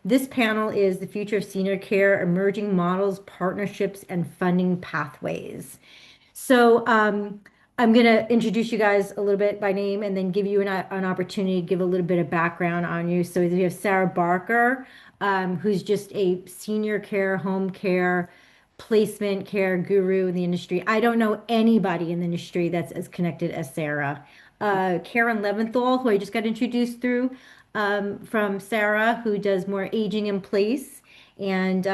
this panel is the future of senior care, emerging models, partnerships, and funding pathways. So I'm going to introduce you guys a little bit by name and then give you an opportunity to give a little bit of background on you. So we have Sarah Barker, who's just a senior care, home care, placement care guru in the industry. I don't know anybody in the industry that's as connected as Sarah. Karen Leventhal, who I just got introduced through from Sarah, who does more aging in place. And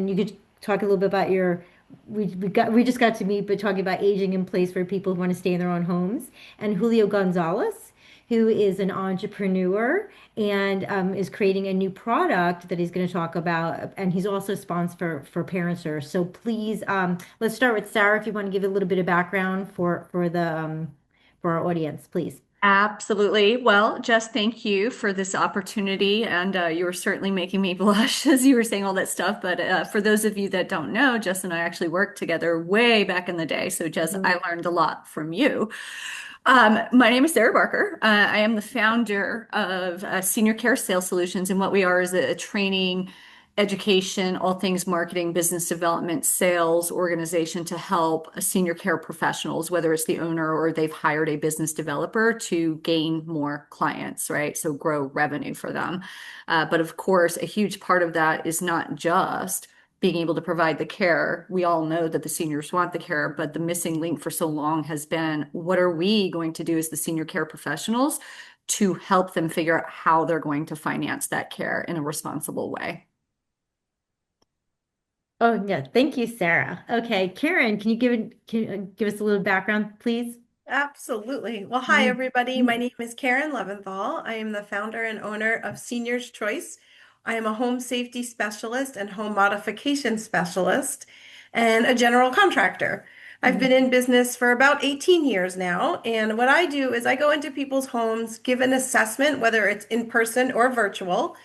you could talk a little bit about your we just got to meet, but talking about aging in place for people who want to stay in their own homes. And Julio Gonzalez, who is an entrepreneur and is creating a new product that he's going to talk about. And he's also a sponsor for ParentSure. So please, let's start with Sarah. If you want to give a little bit of background for our audience, please. Absolutely. Well, Jess, thank you for this opportunity. And you were certainly making me blush as you were saying all that stuff. But for those of you that don't know, Jess and I actually worked together way back in the day. So, Jess, I learned a lot from you. My name is Sarah Barker. I am the founder of Senior Care Sales Solutions. And what we are is a training, education, all things marketing, business development, sales organization to help senior care professionals, whether it's the owner or they've hired a business developer to gain more clients, right? So grow revenue for them. But of course, a huge part of that is not just being able to provide the care. We all know that the seniors want the care, but the missing link for so long has been what are we going to do as the senior care professionals to help them figure out how they're going to finance that care in a responsible way? Oh, yeah. Thank you, Sarah. Okay, Karen, can you give us a little background, please? Absolutely. Well, hi, Mhm. everybody. My name is Karen Leventhal. I am the founder and owner of Seniors Choice. I am a home safety specialist and home modification specialist and a general contractor. I've been in business for about 18 years now. And what I do is I go into people's homes, give an assessment, whether it's in person or virtual,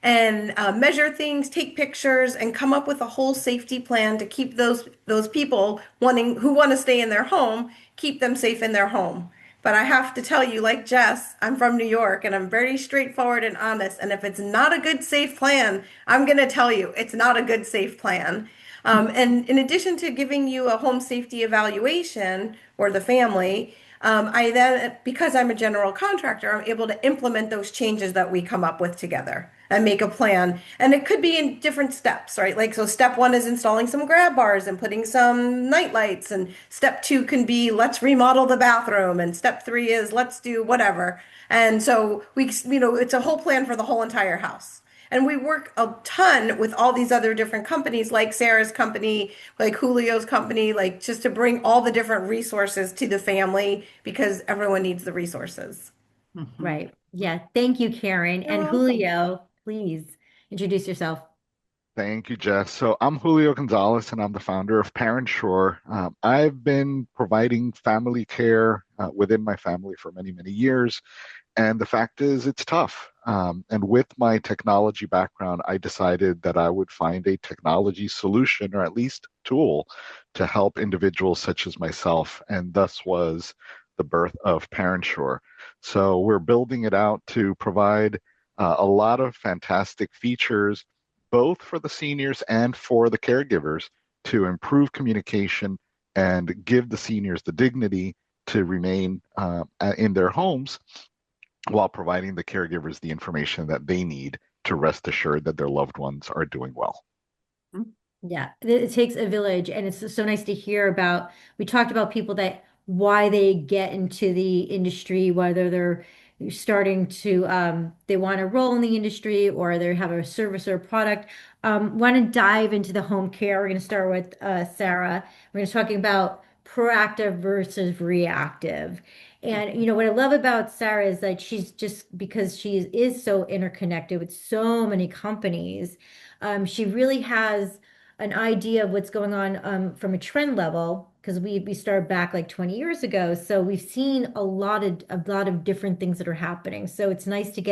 and measure things, take pictures, and come up with a whole safety plan to keep those people wanting who want to stay in their home, keep them safe in their home. But I have to tell you, like Jess, I'm from New York and I'm very straightforward and honest. And if it's not a good, safe plan, I'm going to tell you it's not a good, safe plan. And in addition to giving you a home safety evaluation or the family, I then, because I'm a general contractor, I'm able to implement those changes that we come up with together and make a plan. And it could be in different steps, right? Like, so step one is installing some grab bars and putting some night lights. And step two can be let's remodel the bathroom. And step three is let's do whatever. And so it's a whole plan for the whole entire house. And we work a ton with all these other different companies, like Sarah's company, like Julio's company, like just to bring all the different resources to the family because everyone needs the resources. Mhm. Right. Yeah. Thank you, Karen. You're And welcome. Julio, please introduce yourself. Thank you, Jess. So I'm Julio Gonzalez, and I'm the founder of Parent Shore. I've been providing family care within my family for many, many years. And the fact is, it's tough. And with my technology background, I decided that I would find a technology solution or at least tool to help individuals such as myself. And thus was the birth of Parent Shore. So we're building it out to provide a lot of fantastic features, both for the seniors and for the caregivers, to improve communication and give the seniors the dignity to remain in their homes while providing the caregivers the information that they need to rest assured that their loved ones are doing well. Yeah, it takes a village, and it's so nice to hear about. We talked about people that why they get into the industry, whether they're starting to they want to roll in the industry or they have a service or a product. Want to dive into the home care. We're going to start with Sarah. We're going to talking about proactive versus reactive. And what I love about Sarah is that she's just because she is so interconnected with so many companies, she really has an idea of what's going on from a trend level because we started back like 20 years ago. So we've seen a lot of different things that are happening. So it's nice to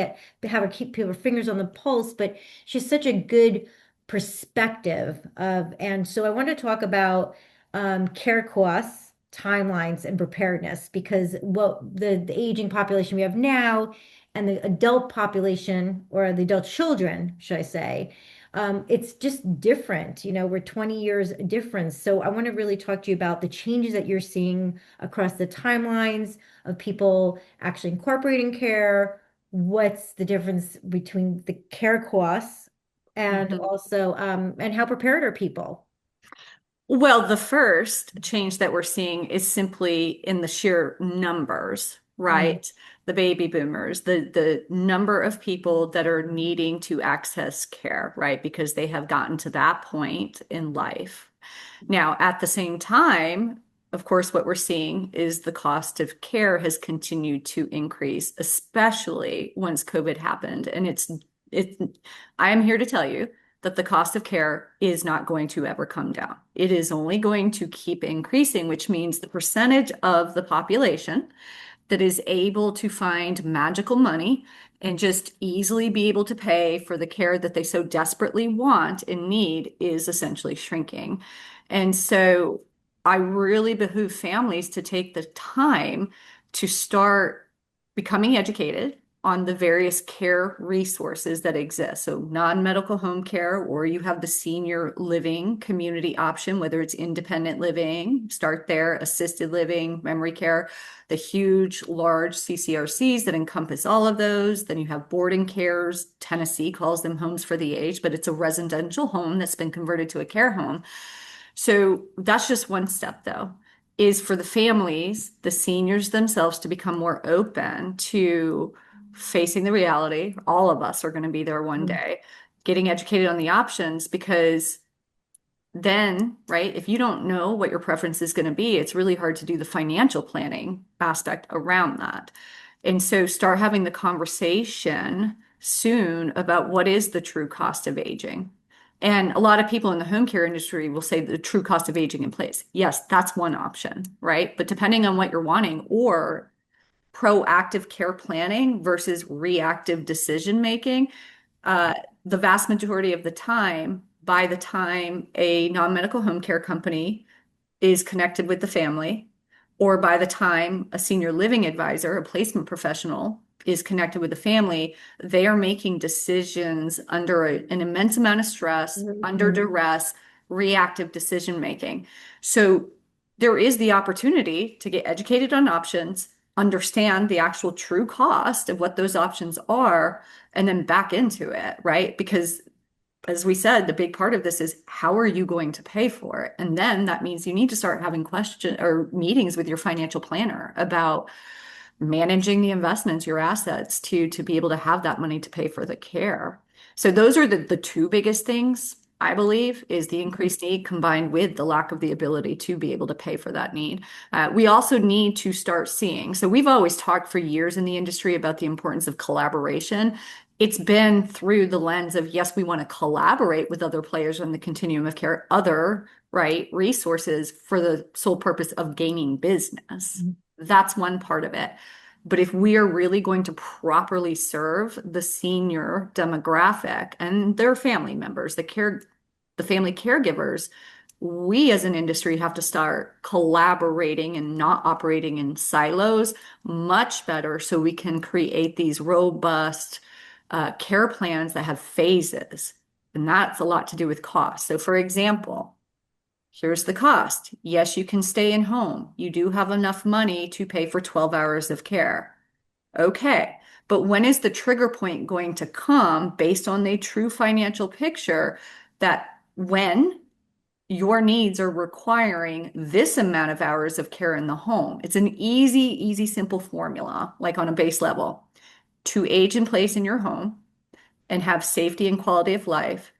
have her keep her fingers on the pulse, but she's such a good perspective of, and so I want to talk about care costs, timelines, and preparedness because what the aging population we have now and the adult population, or the adult children, should I say, it's just different. We're 20 years difference. So I want to really talk to you about the changes that you're seeing across the timelines of people actually incorporating care. What's the difference between the care costs and Mhm. also and how prepared are people? Well, the first change that we're seeing is simply in the sheer numbers, Mm, right? The baby boomers, the number of people that are needing to access care, right? Because they have gotten to that point in life. Now, at the same time, of course, what we're seeing is the cost of care has continued to increase, especially once COVID happened. And I am here to tell you that the cost of care is not going to ever come down. It is only going to keep increasing, which means the percentage of the population that is able to find magical money and just easily be able to pay for the care that they so desperately want and need is essentially shrinking. And so I really behoove families to take the time to start becoming educated on the various care resources that exist. So, non-medical home care, or you have the senior living community option, whether it's independent living, start there, assisted living, memory care, the huge, large CCRCs that encompass all of those. Then you have boarding cares. Tennessee calls them homes for the aged, but it's a residential home that's been converted to a care home. So that's just one step, though, is for the families, the seniors themselves, to become more open to facing the reality. All of us are going to be there one mm, day, getting educated on the options, because then, right, if you don't know what your preference is going to be, it's really hard to do the financial planning aspect around that. And so start having the conversation soon about what is the true cost of aging. And a lot of people in the home care industry will say the true cost of aging in place. Yes, that's one option, right? But depending on what you're wanting, or proactive care planning versus reactive decision making, uh, the vast majority of the time, by the time a non-medical home care company is connected with the family, or by the time a senior living advisor, a placement professional, is connected with the family, they are making decisions under an immense amount of stress, under mm, duress, reactive decision making. So there is the opportunity to get educated on options, understand the actual true cost of what those options are, and then back into it, right? Because as we said, the big part of this is how are you going to pay for it? And then that means you need to start having question or meetings with your financial planner about managing the investments, your assets to be able to have that money to pay for the care. So those are the two biggest things, I believe, is the increased need combined with the lack of the ability to be able to pay for that need. We also need to start seeing. So we've always talked for years in the industry about the importance of collaboration. It's been through the lens of, yes, we want to collaborate with other players on the continuum of care, other, right, resources for the sole purpose of gaining business. mm, That's one part of it. But if we are really going to properly serve the senior demographic and their family members, the family caregivers, we as an industry have to start collaborating and not operating in silos much better so we can create these robust care plans that have phases. And that's a lot to do with cost. So, for example, here's the cost. Yes, you can stay in home. You do have enough money to pay for 12 hours of care. Okay. But when is the trigger point going to come based on the true financial picture that when your needs are requiring this amount of hours of care in the home? It's an easy, simple formula, like on a base level. To age in place in your home and have safety and quality of life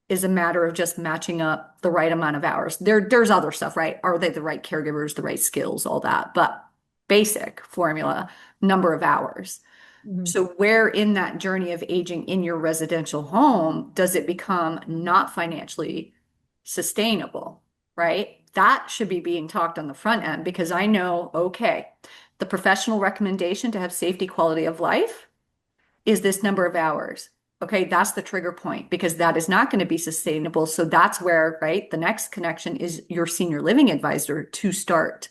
is a matter of just matching up the right amount of hours. There's other stuff, right? Are they the right caregivers, the right skills, all that? But basic formula, number of hours. mm, So where in that journey of aging in your residential home does it become not financially sustainable, right? That should be being talked on the front end, because I know, okay, the professional recommendation to have safety, quality of life is this number of hours. Okay, that's the trigger point, because that is not going to be sustainable. So that's where, right, the next connection is your senior living advisor to start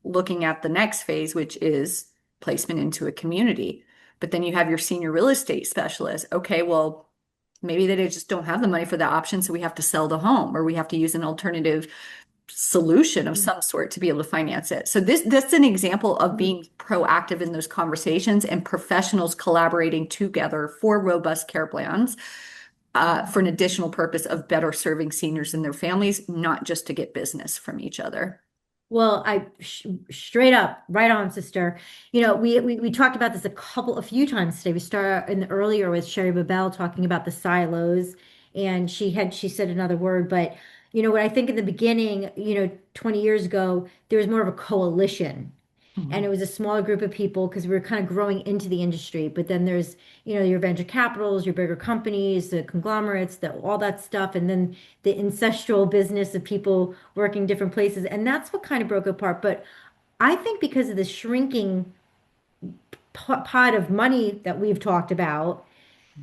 looking at the next phase, which is placement into a community. But then you have your senior real estate specialist. Okay, well, maybe they just don't have the money for that option, so we have to sell the home or we have to use an alternative solution of some sort to be able to finance it. So that's an example of being proactive in those conversations and professionals collaborating together for robust care plans for an additional purpose of better serving seniors and their families, not just to get business from each other. Well, straight up, right on, sister. We talked about this a few times today. We started in the earlier with Sherry Babel talking about the silos, and she said another word, but what I think in the beginning, 20 years ago, there was more of a coalition. And it was a smaller group of people because we were kind of growing into the industry. But then there's, your venture capitals, your bigger companies, the conglomerates, all that stuff, and then the ancestral business of people working different places. And that's what kind of broke apart. But I think because of the shrinking pot of money that we've talked about,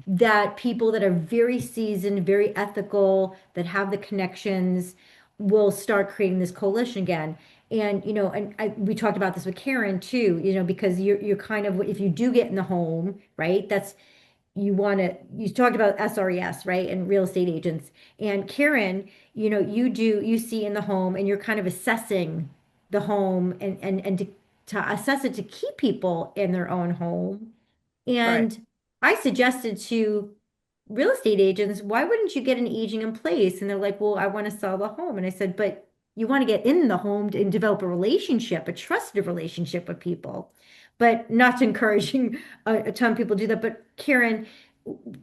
that people that are very seasoned, very ethical, that have the connections will start creating this coalition again. And we talked about this with Karen too, because you're kind of, if you do get in the home, right? You talked about SRES, right? And real estate agents. And Karen, you see in the home and you're kind of assessing the home and to assess it to keep people in their own home. Right. And I suggested to real estate agents, why wouldn't you get an aging in place? And they're like, well, I want to sell the home. And I said, but you want to get in the home and develop a relationship, a trusted relationship with people, but not to encouraging a ton of people do that. But Karen,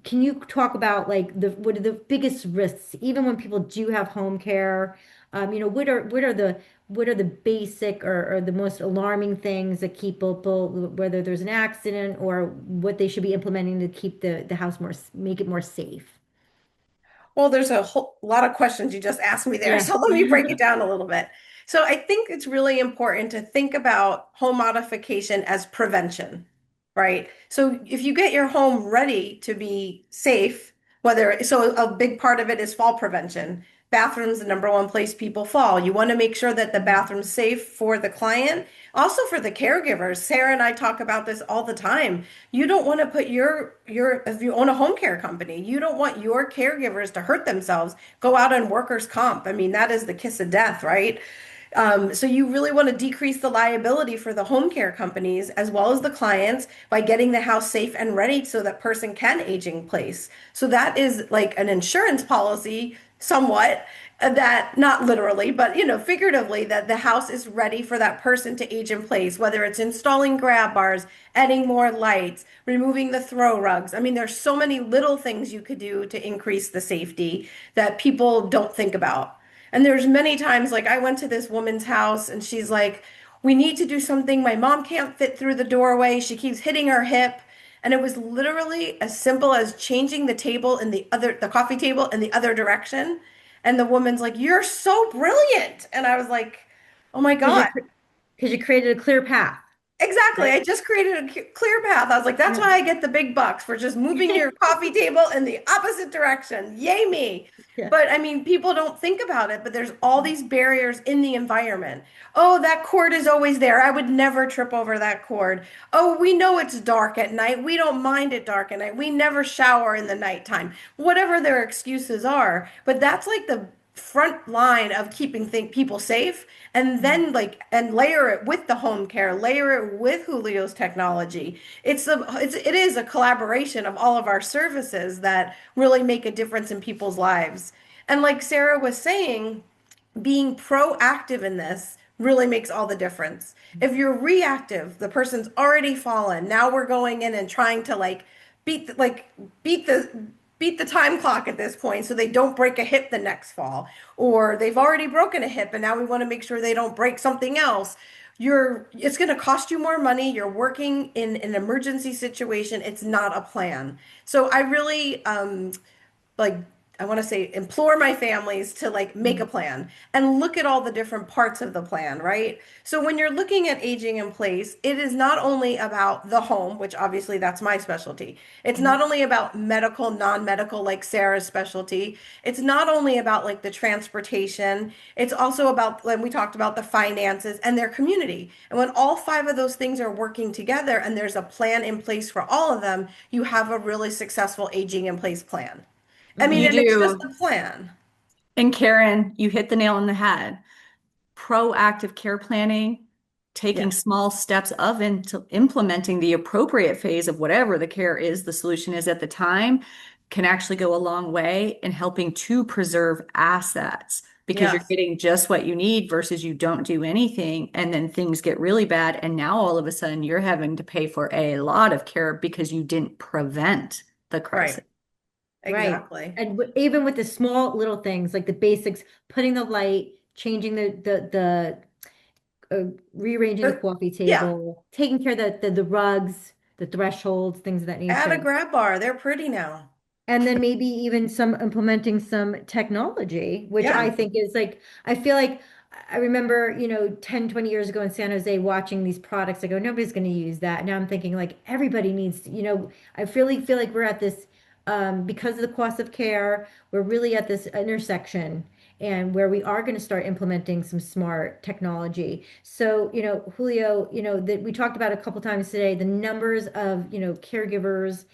can you talk about like what are the biggest risks, even when people do have home care? What are the basic or the most alarming things that keep people, whether there's an accident or what they should be implementing to keep the house make it more safe? Well, there's a whole lot of questions you just asked me there. Yeah. So let me break it down a little bit. So I think it's really important to think about home modification as prevention, right? So if you get your home ready to be safe, so a big part of it is fall prevention. Bathroom's the number one place people fall. You want to make sure that the bathroom's safe for the client, also for the caregivers. Sarah and I talk about this all the time. You don't want to put if you own a home care company, you don't want your caregivers to hurt themselves, go out on workers' comp. I mean, that is the kiss of death, right? So you really want to decrease the liability for the home care companies as well as the clients by getting the house safe and ready so that person can age in place. So that is like an insurance policy somewhat, that not literally, but figuratively, that the house is ready for that person to age in place, whether it's installing grab bars, adding more lights, removing the throw rugs. I mean, there's so many little things you could do to increase the safety that people don't think about. And there's many times, like I went to this woman's house and she's like, we need to do something. My mom can't fit through the doorway. She keeps hitting her hip. And it was literally as simple as changing the coffee table in the other direction. And the woman's like, you're so brilliant. And I was like, oh my God. Because you created a clear path, Exactly. right? I just created a clear path. I was like, that's Yeah. why I get the big bucks for just moving your coffee table in the opposite direction. Yay me. Yeah. But I mean, people don't think about it, but there's all these barriers in the environment. Oh, that cord is always there. I would never trip over that cord. Oh, we know it's dark at night. We don't mind it dark at night. We never shower in the nighttime. Whatever their excuses are. But that's like the front line of keeping people safe, and then and layer it with the home care, layer it with Julio's technology. It is a collaboration of all of our services that really make a difference in people's lives. And like Sarah was saying, being proactive in this really makes all the difference. If you're reactive, the person's already fallen. Now we're going in and trying to beat beat the beat the time clock at this point so they don't break a hip the next fall, or they've already broken a hip and now we want to make sure they don't break something else. It's going to cost you more money. You're working in an emergency situation. It's not a plan. So I really like I want to say implore my families to like make a plan and look at all the different parts of the plan, right? So when you're looking at aging in place, it is not only about the home, which obviously that's my specialty. It's Mhm. not only about medical, non-medical, like Sarah's specialty. It's not only about like the transportation. It's also about, like we talked about, the finances and their community. And when all five of those things are working together and there's a plan in place for all of them, you have a really successful aging in place plan. I mean, Mhm. You and it's just do. a plan. And Karen, you hit the nail on the head. Proactive care planning, taking Yeah. small steps of into implementing the appropriate phase of whatever the care is, the solution is at the time, can actually go a long way in helping to preserve assets because you're Yes. getting just what you need versus you don't do anything and then things get really bad. And now all of a sudden you're having to pay for a lot of care because you didn't prevent the crisis. Right. Right. Exactly. And even with the small little things like the basics, putting the light, changing rearranging the But coffee yeah, table, taking care of the rugs, the thresholds, things of that add a nature. grab bar. They're pretty now. And then maybe even some implementing some technology, which I Yeah. think is like, I feel like I remember, 10, 20 years ago in San Jose watching these products. I go, nobody's going to use that. Now I'm thinking like everybody needs to, I really feel like we're at this, because of the cost of care, we're really at this intersection and where we are going to start implementing some smart technology. So, Julio, that we talked about a couple times today, the numbers of, caregivers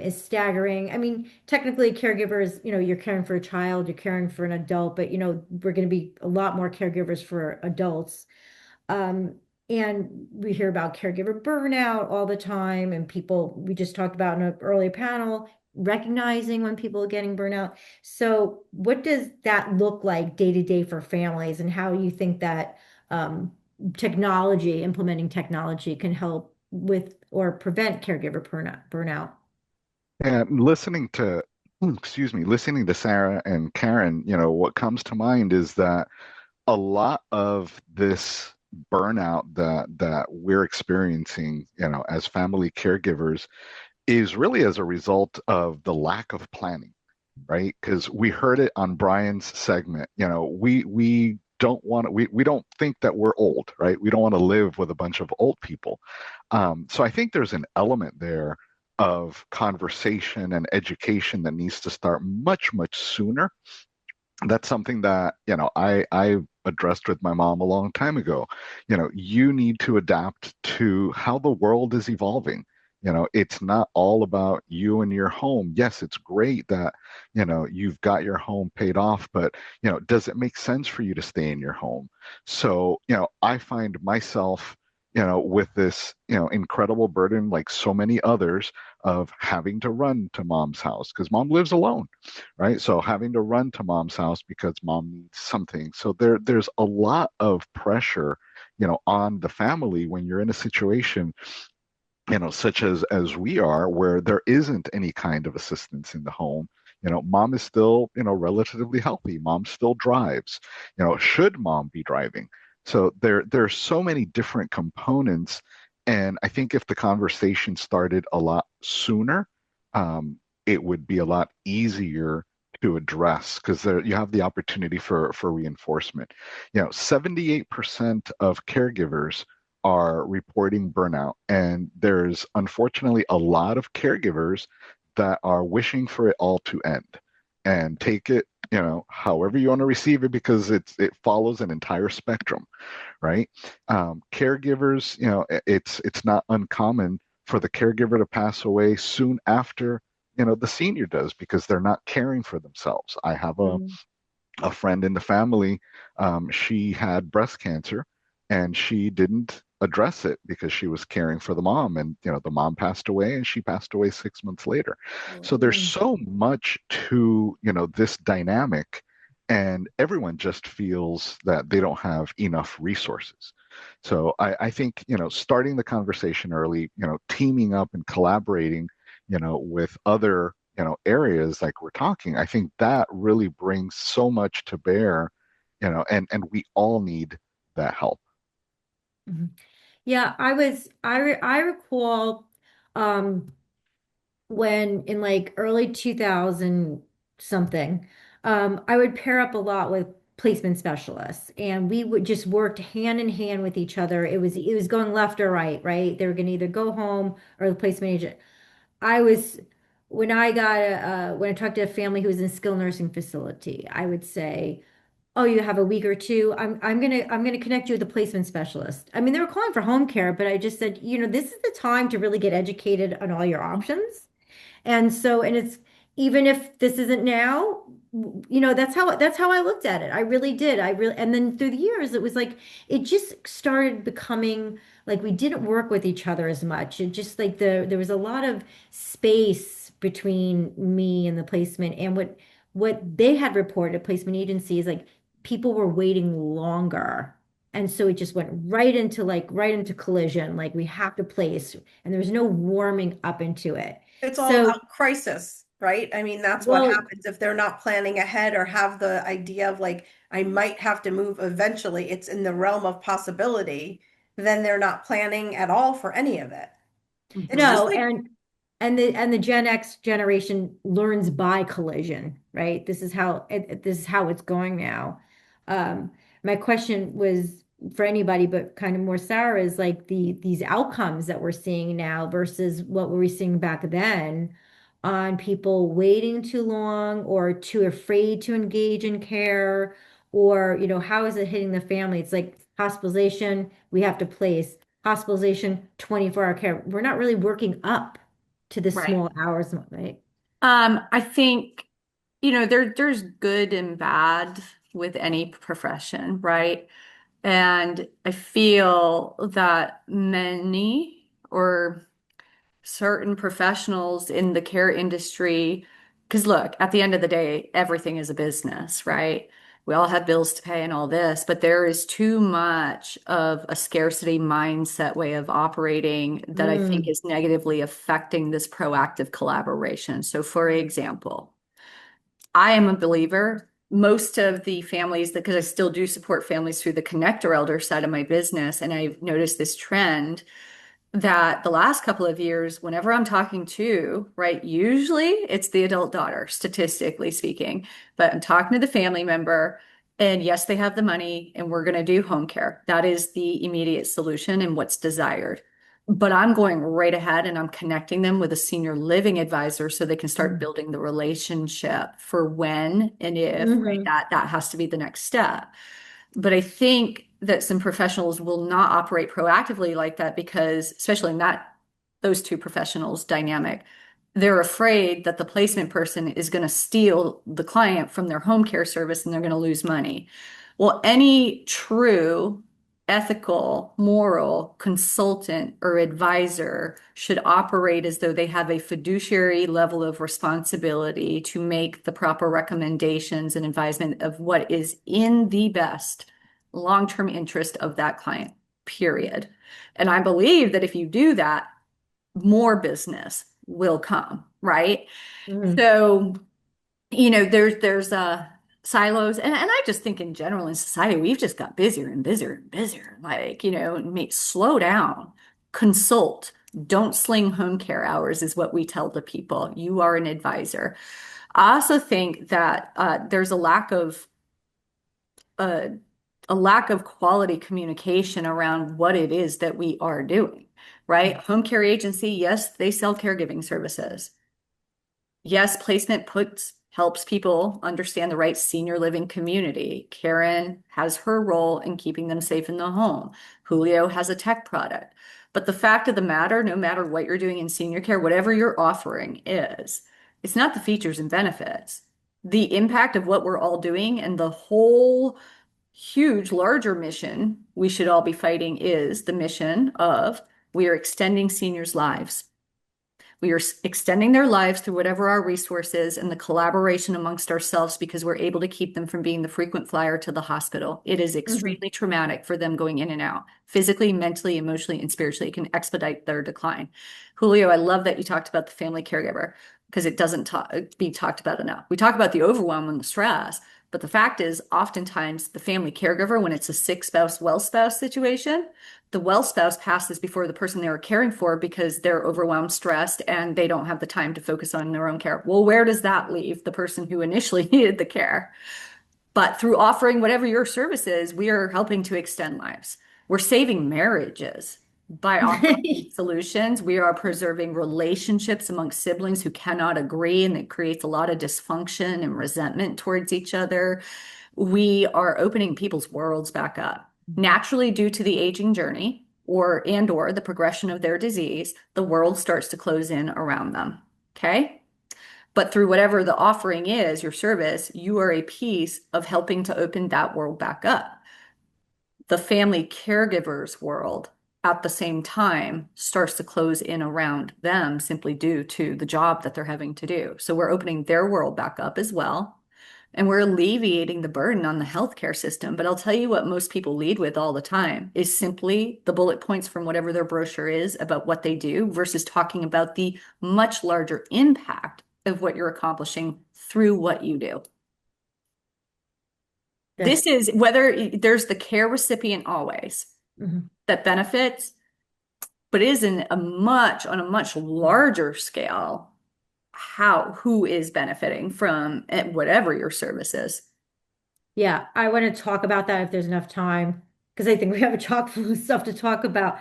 is staggering. I mean, technically, caregivers, you're caring for a child, you're caring for an adult, but we're going to be a lot more caregivers for adults. Um, and we hear about caregiver burnout all the time, and people we just talked about in an earlier panel, recognizing when people are getting burnout. So, what does that look like day to day for families, and how you think that implementing technology, can help with or prevent caregiver burnout? And listening to Sarah and Karen, what comes to mind is that a lot of this burnout that we're experiencing, as family caregivers is really as a result of the lack of planning, right? Because we heard it on Brian's segment. We don't want to, we don't think that we're old, right? We don't want to live with a bunch of old people. So I think there's an element there of conversation and education that needs to start much, much sooner. That's something that, I addressed with my mom a long time ago. You need to adapt to how the world is evolving. It's not all about you and your home. Yes, it's great that, you've got your home paid off, but, does it make sense for you to stay in your home? So, I find myself, with this, incredible burden, like so many others, of having to run to mom's house because mom lives alone, right? So having to run to mom's house because mom needs something. So there's a lot of pressure, on the family when you're in a situation, such as we are, where there isn't any kind of assistance in the home. Mom is still, relatively healthy. Mom still drives. Should mom be driving? So there's so many different components. And I think if the conversation started a lot sooner, um, it would be a lot easier to address because there you have the opportunity for reinforcement. 78% of caregivers are reporting burnout. And there's unfortunately a lot of caregivers that are wishing for it all to end and take it, however you want to receive it, because it follows an entire spectrum, right? Caregivers, it's not uncommon for the caregiver to pass away soon after, the senior does because they're not caring for themselves. I have Mhm. a friend in the family. She had breast cancer and she didn't address it because she was caring for the mom. And, the mom passed away and she passed away 6 months later. So there's Mm. so much to, this dynamic. And everyone just feels that they don't have enough resources. So I think, starting the conversation early, teaming up and collaborating, with other areas like we're talking, I think that really brings so much to bear, and we all need that help. Mhm. Yeah, I recall um when in like early 2000 something, I would pair up a lot with placement specialists, and we would just worked hand in hand with each other. It was going left or right, right? They were going to either go home or the placement agent. I was when I got when I talked to a family who was in a skilled nursing facility, I would say, "Oh, you have a week or two. I'm gonna connect you with a placement specialist." I mean, they were calling for home care, but I just said, this is the time to really get educated on all your options. And so, and it's even if this isn't now, that's how I looked at it. I really did. And then through the years, it was like it just started becoming like we didn't work with each other as much. It just like there was a lot of space between me and the placement, and what they had reported, placement agencies, like people were waiting longer. And so it just went right into collision. Like we have to place, and there was no warming up into it. It's all So, about crisis, right? I mean, that's what well, happens if they're not planning ahead or have the idea of like, I might have to move eventually. It's in the realm of possibility. Then they're not planning at all for any of it. It's Mhm. just no, like, and the Gen X generation learns by collision, right? This is how it's going now. My question was for anybody, but kind of more Sarah, is like these outcomes that we're seeing now versus what were we seeing back then on people waiting too long or too afraid to engage in care, or how is it hitting the family? It's like hospitalization, we have to place hospitalization, 24-hour care. We're not really working up to the Right. small hours, right? I think, there's good and bad with any profession, right? And I feel that many or certain professionals in the care industry, because look, at the end of the day, everything is a business, right? We all have bills to pay and all this, but there is too much of a scarcity mindset way of operating that I think Mm, is negatively affecting this proactive collaboration. So, for example, I am a believer. Most of the families that, because I still do support families through the Connector Elder side of my business, and I've noticed this trend that the last couple of years, whenever I'm talking to, right, usually it's the adult daughter, statistically speaking, but I'm talking to the family member, and yes, they have the money, and we're going to do home care. That is the immediate solution and what's desired. But I'm going right ahead and I'm connecting them with a senior living advisor so they can start mm, building the relationship for when and if, right, mhm, that has to be the next step. But I think that some professionals will not operate proactively like that because, especially in those two professionals dynamic, they're afraid that the placement person is going to steal the client from their home care service and they're going to lose money. Well, any true ethical, moral consultant or advisor should operate as though they have a fiduciary level of responsibility to make the proper recommendations and advisement of what is in the best long-term interest of that client, period. And I believe that if you do that, more business will come, right? mhm. So, there's silos, and I just think in general in society we've just got busier and busier and busier. Like, slow down, consult, don't sling home care hours is what we tell the people. You are an advisor. I also think that there's uh, a lack of quality communication around what it is that we are doing, right? Home care agency, yes, they sell caregiving services. Yes, placement helps people understand the right senior living community. Karen has her role in keeping them safe in the home. Julio has a tech product. But the fact of the matter, no matter what you're doing in senior care, whatever your offering is, it's not the features and benefits. The impact of what we're all doing and the whole huge, larger mission we should all be fighting is the mission of we are extending seniors' lives. We are extending their lives through whatever our resources and the collaboration amongst ourselves because we're able to keep them from being the frequent flyer to the hospital. It is Mhm. extremely traumatic for them going in and out, physically, mentally, emotionally, and spiritually. It can expedite their decline. Julio, I love that you talked about the family caregiver because it doesn't be talked about enough. We talk about the overwhelm and the stress, but the fact is, oftentimes, the family caregiver, when it's a sick spouse, well spouse situation, the well spouse passes before the person they were caring for because they're overwhelmed, stressed, and they don't have the time to focus on their own care. Well, where does that leave the person who initially needed the care? But through offering whatever your service is, we are helping to extend lives. We're saving marriages by offering these solutions. We are preserving relationships among siblings who cannot agree, and it creates a lot of dysfunction and resentment towards each other. We are opening people's worlds back up. Naturally, due to the aging journey or the progression of their disease, the world starts to close in around them. Okay? But through whatever the offering is, your service, you are a piece of helping to open that world back up. The family caregivers world at the same time starts to close in around them simply due to the job that they're having to do. So we're opening their world back up as well. And we're alleviating the burden on the healthcare system. But I'll tell you what most people lead with all the time is simply the bullet points from whatever their brochure is about what they do versus talking about the much larger impact of what you're accomplishing through what you do. This is whether there's the care recipient always that benefits, but it is on a much larger scale who is benefiting from whatever your service is. Yeah, I want to talk about that if there's enough time, because I think we have a chock full of stuff to talk about.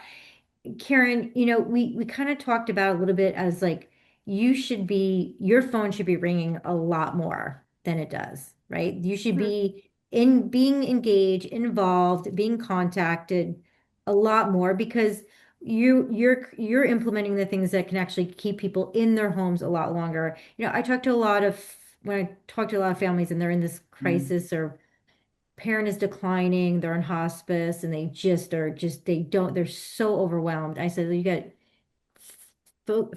Karen, we kind of talked about a little bit as like your phone should be ringing a lot more than it does, right? You should be being engaged, involved, being contacted a lot more because you're implementing the things that can actually keep people in their homes a lot longer. I talk to a lot of when I talk to a lot of families and they're in this crisis or parent is declining, they're in hospice, and they're so overwhelmed. I said, you got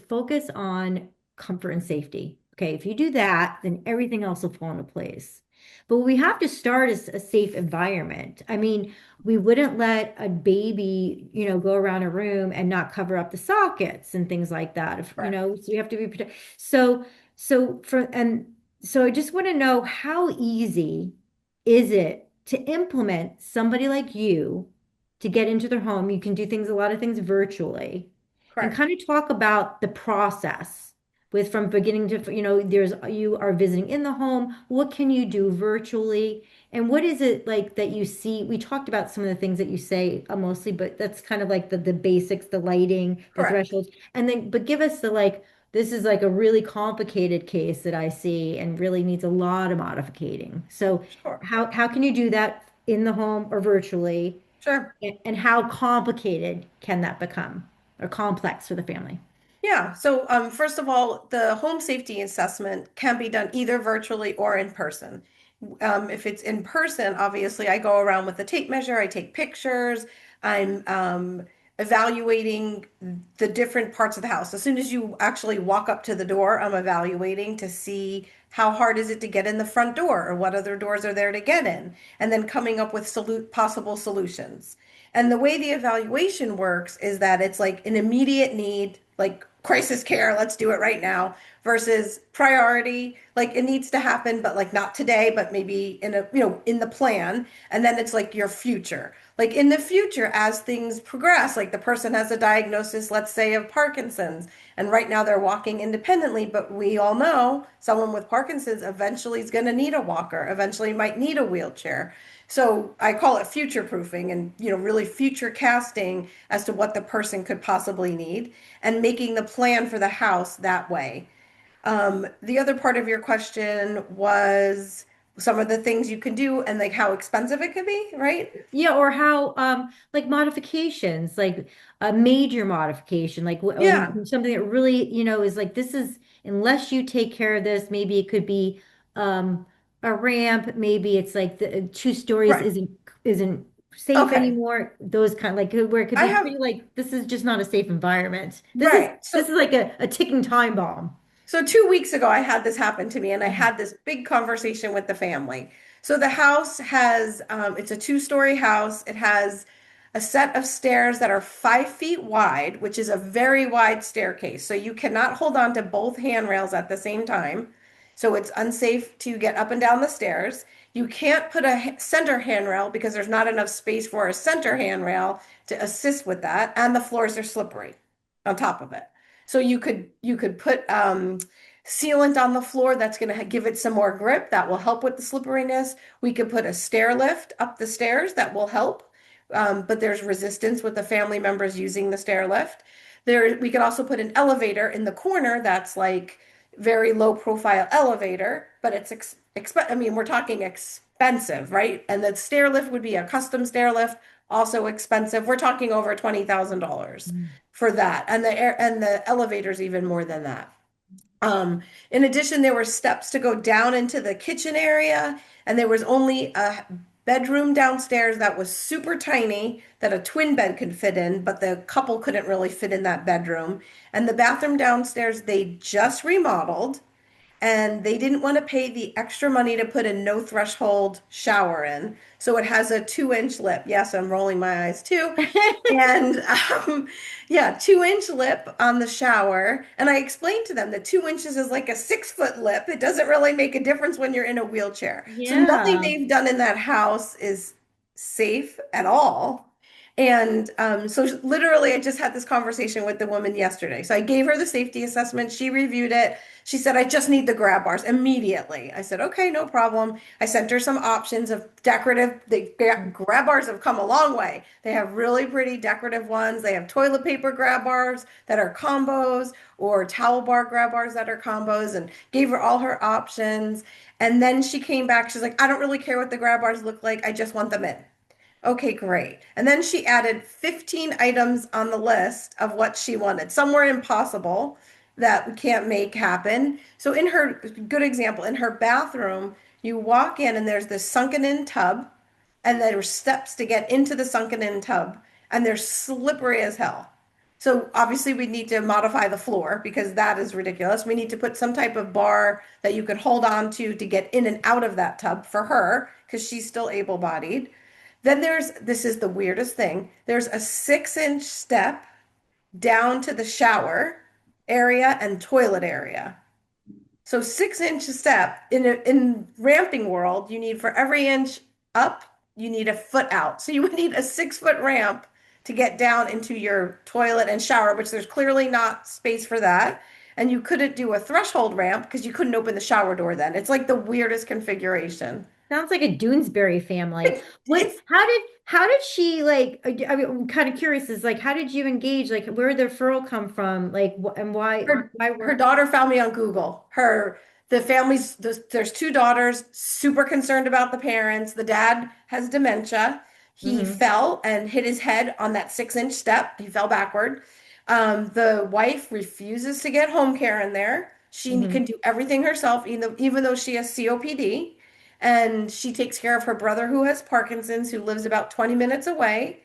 focus on comfort and safety. Okay, if you do that, then everything else will fall into place. But what we have to start is a safe environment. I mean, we wouldn't let a baby, go around a room and not cover up the sockets and things like that. So you have to be protected. So I just want to know how easy is it to implement somebody like you to get into their home? You can do a lot of things virtually. And kind of talk about the process from beginning to, you are visiting in the home. What can you do virtually? And what is it like that you see? We talked about some of the things that you say mostly, but that's kind of like the basics, the lighting, the thresholds. But give us this is like a really complicated case that I see and really needs a lot of modificating. So how can you do that in the home or virtually? Sure. And how complicated can that become or complex for the family? Yeah. So first of all, the home safety assessment can be done either virtually or in person. If it's in person, obviously I go around with a tape measure, I take pictures, I'm evaluating the different parts of the house. As soon as you actually walk up to the door, I'm evaluating to see how hard is it to get in the front door or what other doors are there to get in, and then coming up with possible solutions. And the way the evaluation works is that it's like an immediate need, like crisis care, let's do it right now, versus priority, like it needs to happen, but like not today, but maybe in the plan. And then it's like your future. Like in the future, as things progress, like the person has a diagnosis, let's say, of Parkinson's, and right now they're walking independently, but we all know someone with Parkinson's eventually is going to need a walker, eventually might need a wheelchair. So I call it future proofing and, really future casting as to what the person could possibly need and making the plan for the house that way. The other part of your question was some of the things you can do and like how expensive it could be, right? Yeah, or how like modifications, like a major modification, like Yeah, something that really, is like this is unless you take care of this, maybe it could be a ramp, maybe it's like the 2 stories right. isn't safe Okay. anymore. Those kind of like where it could I be have, pretty like this is just not a safe environment. This is right. this is like a ticking time bomb. So 2 weeks ago, I had this happen to me, and I had this big conversation with the family. So the house has, it's a 2-story house. It has a set of stairs that are 5 feet wide, which is a very wide staircase. So you cannot hold on to both handrails at the same time. So it's unsafe to get up and down the stairs. You can't put a center handrail because there's not enough space for a center handrail to assist with that, and the floors are slippery on top of it. So you could put sealant on the floor that's going to give it some more grip that will help with the slipperiness. We could put a stair lift up the stairs that will help, but there's resistance with the family members using the stair lift. There, we could also put an elevator in the corner that's like very low profile elevator, but it's I mean, we're talking expensive, right? And the stair lift would be a custom stair lift, also expensive. We're talking over $20,000 for that. And the elevator's even more than that. In addition, there were steps to go down into the kitchen area, and there was only a bedroom downstairs that was super tiny that a twin bed could fit in, but the couple couldn't really fit in that bedroom. And the bathroom downstairs, they just remodeled and they didn't want to pay the extra money to put a no threshold shower in. So it has a 2-inch lip. Yes, I'm rolling my eyes too. And yeah, 2-inch lip on the shower. And I explained to them that 2 inches is like a 6-foot lip. It doesn't really make a difference when you're in a wheelchair. So nothing Yeah. they've done in that house is safe at all. And so literally, I just had this conversation with the woman yesterday. So I gave her the safety assessment. She reviewed it. She said, I just need the grab bars immediately. I said, okay, no problem. I sent her some options of decorative. The grab bars have come a long way. They have really pretty decorative ones. They have toilet paper grab bars that are combos or towel bar grab bars that are combos, and gave her all her options. And then she came back. She's like, I don't really care what the grab bars look like. I just want them in. Okay, great. And then she added 15 items on the list of what she wanted. Some were impossible that we can't make happen. So in her, good example, in her bathroom, you walk in and there's this sunken in tub, and there's steps to get into the sunken in tub, and they're slippery as hell. So obviously we need to modify the floor because that is ridiculous. We need to put some type of bar that you can hold on to get in and out of that tub for her because she's still able-bodied. Then this is the weirdest thing. There's a 6-inch step down to the shower area and toilet area. So 6-inch step in ramping world, you need for every inch up, you need a foot out. So you would need a 6-foot ramp to get down into your toilet and shower, which there's clearly not space for that. And you couldn't do a threshold ramp because you couldn't open the shower door then. It's like the weirdest configuration. Sounds like a Doonesbury family. It's, What, it's how did she like, I mean, I'm kind of curious is like, how did you engage? Like, where did the referral come from? Like, and why her were, daughter found me on Google. The family's there's 2 daughters, super concerned about the parents. The dad has dementia. He Mhm, fell and hit his head on that 6-inch step. He fell backward. The wife refuses to get home care in there. She mhm. can do everything herself, even though she has COPD. And she takes care of her brother who has Parkinson's, who lives about 20 minutes away.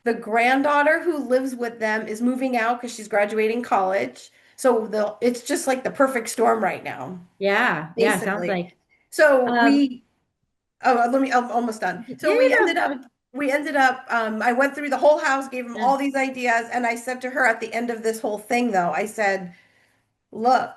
The granddaughter who lives with them is moving out because she's graduating college. So it's just like the perfect storm right now, Yeah, yeah, sounds basically. like, So um, I'm almost done. yeah, So you know, I went through the whole house, gave him yeah. all these ideas, and I said to her at the end of this whole thing, though, I said, look,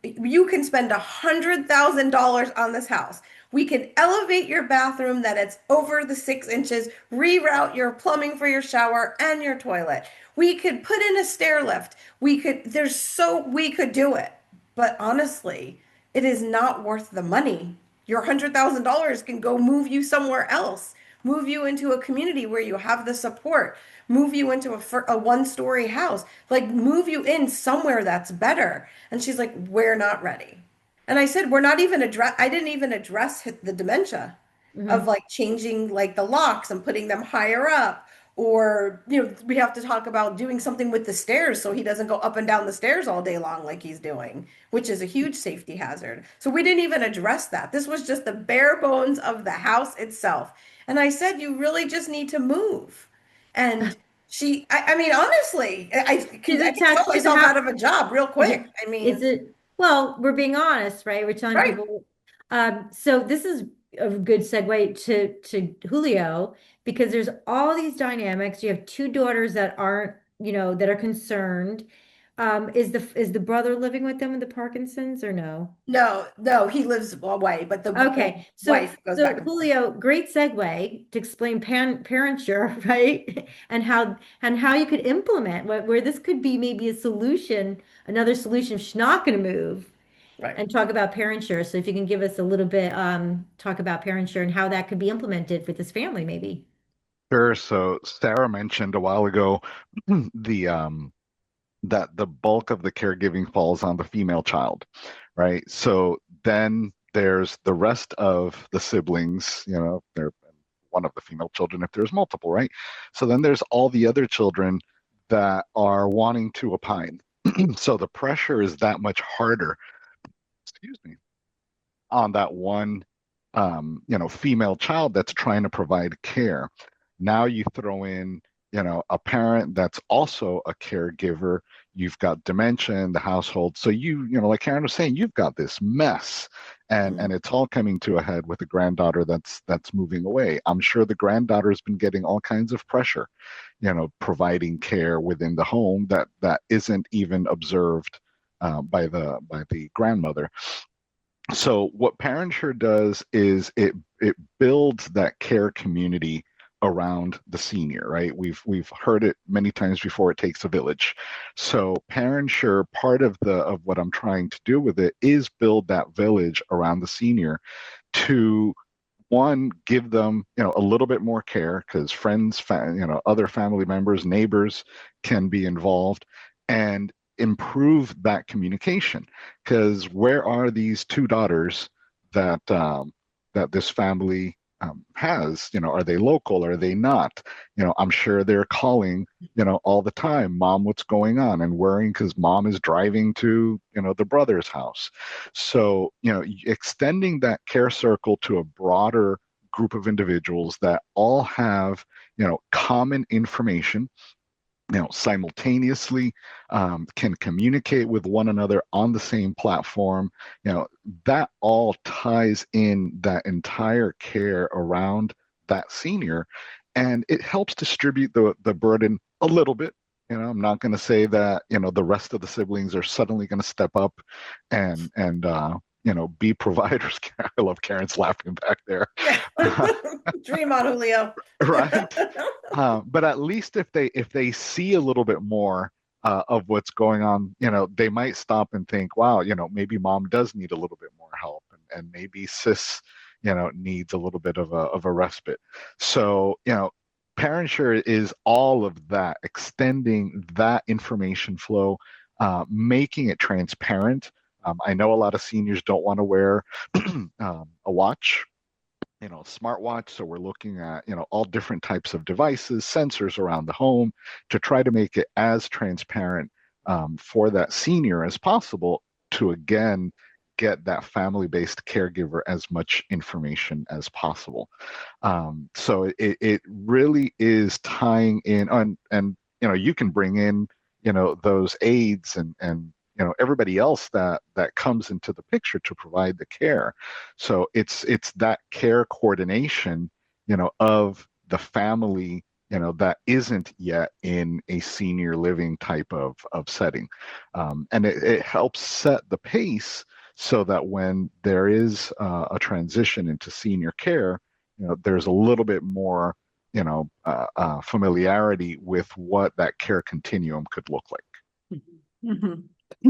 you can spend $100,000 on this house. We can elevate your bathroom that it's over the 6 inches, reroute your plumbing for your shower and your toilet. We could put in a stair lift. We could do it. But honestly, it is not worth the money. Your $100,000 can go move you somewhere else, move you into a community where you have the support, move you into a 1-story house, like move you in somewhere that's better. And she's like, we're not ready. And I said, I didn't even address the dementia of Mhm. like changing like the locks and putting them higher up. Or, we have to talk about doing something with the stairs so he doesn't go up and down the stairs all day long like he's doing, which is a huge safety hazard. So we didn't even address that. This was just the bare bones of the house itself. And I said, you really just need to move. And I mean, honestly, She's I could sell attached to the myself house. out of a job real Is quick. I is mean, it, well, we're being honest, right? We're telling right. people. So this is a good segue to Julio because there's all these dynamics. You have 2 daughters that aren't, that are concerned. Is the brother living with them with the Parkinson's or no? No, no, he lives away, but the Okay, wife goes back so and forth. Julio, great segue to explain parenture, right? And how you could implement where this could be maybe a solution, another solution if she's not going to move, Right. and talk about parenture. So if you can give us a little bit, talk about parenture and how that could be implemented for this family, maybe. Sure. So Sarah mentioned a while ago the that the bulk of the caregiving falls on the female child, right? So then there's the rest of the siblings, they're one of the female children if there's multiple, right? So then there's all the other children that are wanting to opine. So the pressure is that much harder, excuse me, on that one female child that's trying to provide care. Now you throw in, a parent that's also a caregiver. You've got dementia in the household. So like Karen was saying, you've got this mess. And Mhm. it's all coming to a head with a granddaughter that's moving away. I'm sure the granddaughter's been getting all kinds of pressure, providing care within the home that isn't even observed by the grandmother. So what Parenture does is it builds that care community around the senior, right? We've heard it many times before. It takes a village. So Parenture, part of what I'm trying to do with it is build that village around the senior to one, give them a little bit more care because friends, other family members, neighbors can be involved, and improve that communication. Because where are these two daughters that this family has? Are they local? Are they not? I'm sure they're calling all the time, mom, what's going on, and worrying because mom is driving to the brother's house. So, extending that care circle to a broader group of individuals that all have, common information, simultaneously can communicate with one another on the same platform, that all ties in that entire care around that senior, and it helps distribute the burden a little bit. I'm not going to say that the rest of the siblings are suddenly going to step up and be providers. I love Karen's laughing back there. Yeah. Dream on, Julio. Right. But at least if they see a little bit more of what's going on, they might stop and think, wow, maybe mom does need a little bit more help, and maybe sis, needs a little bit of a respite. So, Parenture is all of that, extending that information flow, making it transparent. I know a lot of seniors don't want to wear a watch, smartwatch. So we're looking at, all different types of devices, sensors around the home to try to make it as transparent for that senior as possible to, again, get that family-based caregiver as much information as possible. So it really is tying in on, and, you can bring in, those aides and everybody else that comes into the picture to provide the care. So it's that care coordination, of the family, that isn't yet in a senior living type of setting. And it helps set the pace so that when there is a transition into senior care, there's a little bit more, familiarity with what that care continuum could look like. Mhm.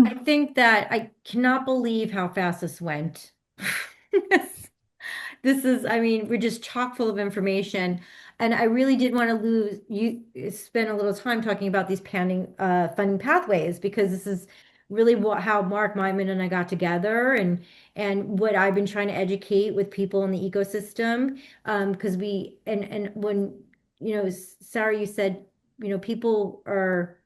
I think that I cannot believe how fast this went. I mean, we're just chock full of information. And I really did want to spend a little time talking about these funding pathways, because this is really how Mark Myman and I got together, and what I've been trying to educate with people in the ecosystem. Because and when, Sarah, you said, people are,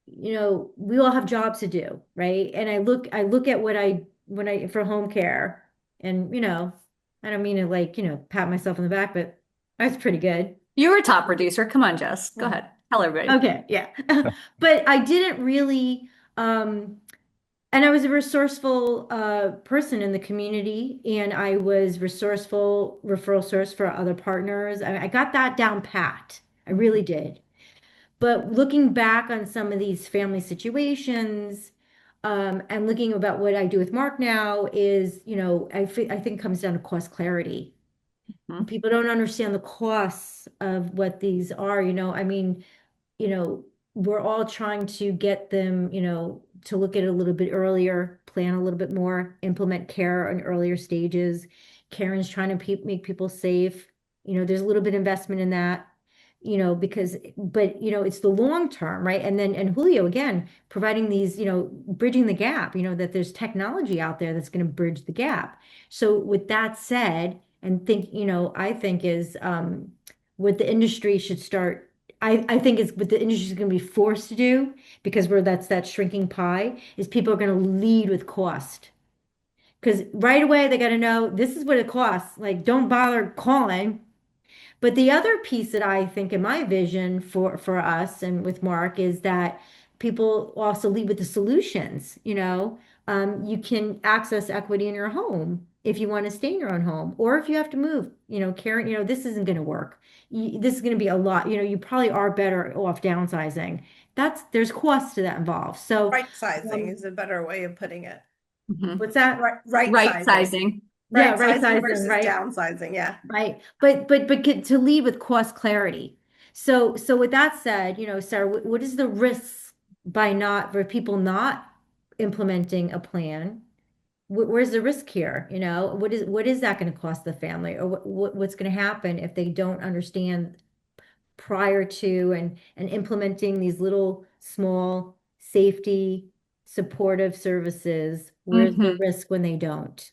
we all have jobs to do, right? And I look at what when I for home care, and I don't mean to, like, pat myself on the back, but I was pretty good. You were a top producer. Come on, Jess. Go ahead. Tell everybody. Okay, yeah. But I didn't really, and I was a resourceful person in the community, and I was resourceful referral source for other partners. I got that down pat. I really did. But looking back on some of these family situations, and looking about what I do with Mark now is, I think it comes down to cost clarity. Mhm. People don't understand the costs of what these are, I mean, we're all trying to get them, to look at it a little bit earlier, plan a little bit more, implement care in earlier stages. Karen's trying to make people safe. There's a little bit investment in that, because, but, it's the long term, right? And Julio, again, providing these, bridging the gap, that there's technology out there that's going to bridge the gap. So with that said, and I think is, what the industry should start I think it's what the industry is going to be forced to do because that's that shrinking pie is people are going to lead with cost. Because right away they got to know this is what it costs. Like, don't bother calling. But the other piece that I think in my vision for us and with Mark is that people also lead with the solutions. You can access equity in your home if you want to stay in your own home, or if you have to move. Karen, this isn't going to work. This is going to be a lot. You probably are better off downsizing. There's costs to that involved. So, Right sizing um, is a better way of putting it. Mhm. what's that? Right Right sizing. sizing. Yeah, Right right sizing sizing, versus right? downsizing. Yeah. Right. But to lead with cost clarity. So with that said, Sarah, what is the risk for people not implementing a plan? Where's the risk here? What is that going to cost the family, or what's going to happen if they don't understand prior to and implementing these little small safety supportive services? Where's the Mhm. risk when they don't?